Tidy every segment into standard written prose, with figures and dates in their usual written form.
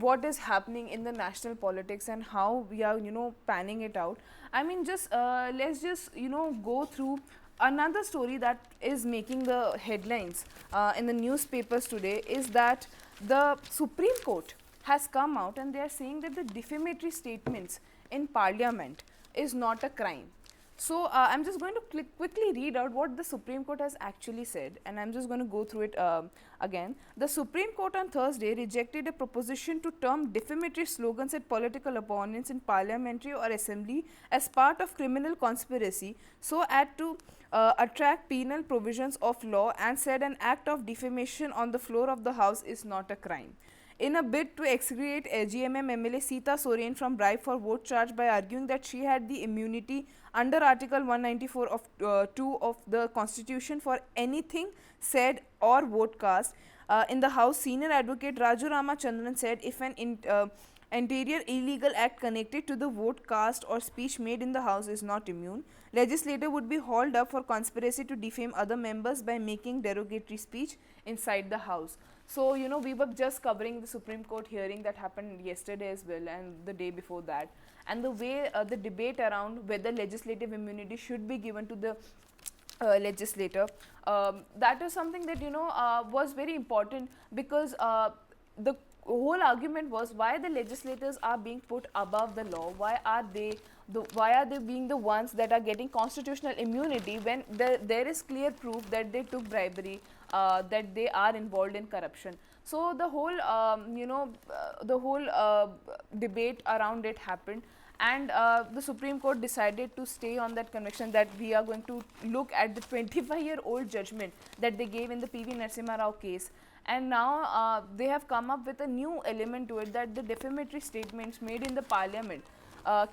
what is happening in the national politics and how we are, panning it out. I mean, just let's just, go through another story that is making the headlines in the newspapers today, is that the Supreme Court has come out and they are saying that the defamatory statements in parliament is not a crime. So I'm just going to quickly read out what the Supreme Court has actually said, and I'm just going to go through it again. The Supreme Court on Thursday rejected a proposition to term defamatory slogans at political opponents in parliamentary or assembly as part of criminal conspiracy so as to attract penal provisions of law, and said an act of defamation on the floor of the House is not a crime. In a bid to excoriate JMM MLA Sita Soren from bribe for vote charge by arguing that she had the immunity under Article 194 of 2 of the Constitution for anything said or vote cast, in the House, senior advocate Raju Ramachandran said if an interior illegal act connected to the vote cast or speech made in the House is not immune, legislator would be hauled up for conspiracy to defame other members by making derogatory speech inside the House. So, we were just covering the Supreme Court hearing that happened yesterday as well, and the day before that, and the way the debate around whether legislative immunity should be given to the legislator, that is something that was very important, because the whole argument was why the legislators are being put above the law. Why are they being the ones that are getting constitutional immunity when there is clear proof that they took bribery, that they are involved in corruption. So the whole debate around it happened, and the Supreme Court decided to stay on that conviction that we are going to look at the 25-year-old judgment that they gave in the PV Narasimha Rao case. And now they have come up with a new element to it, that the defamatory statements made in the parliament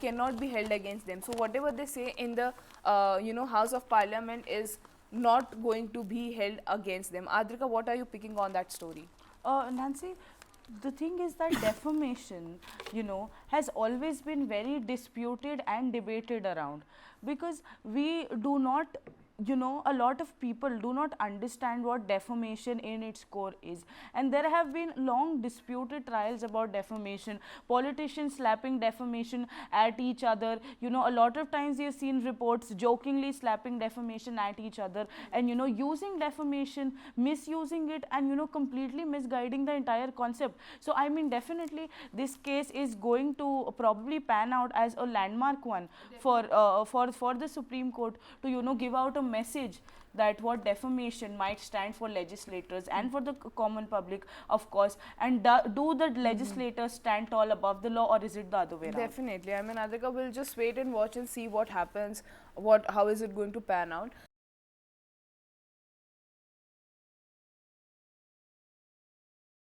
cannot be held against them. So whatever they say in the House of Parliament is not going to be held against them. Adrika, what are you picking on that story? Nancy, the thing is that defamation, has always been very disputed and debated around, because we do not, a lot of people do not understand what defamation in its core is. And there have been long disputed trials about defamation, politicians slapping defamation at each other. A lot of times you've seen reports jokingly slapping defamation at each other, and using defamation, misusing it, and completely misguiding the entire concept. So I mean, definitely this case is going to probably pan out as a landmark one for the Supreme Court to give out a message that what defamation might stand for legislators and for the common public, of course. And do the legislators stand tall above the law, or is it the other way around? Definitely. I mean, Adhika, we'll just wait and watch and see what happens, how is it going to pan out.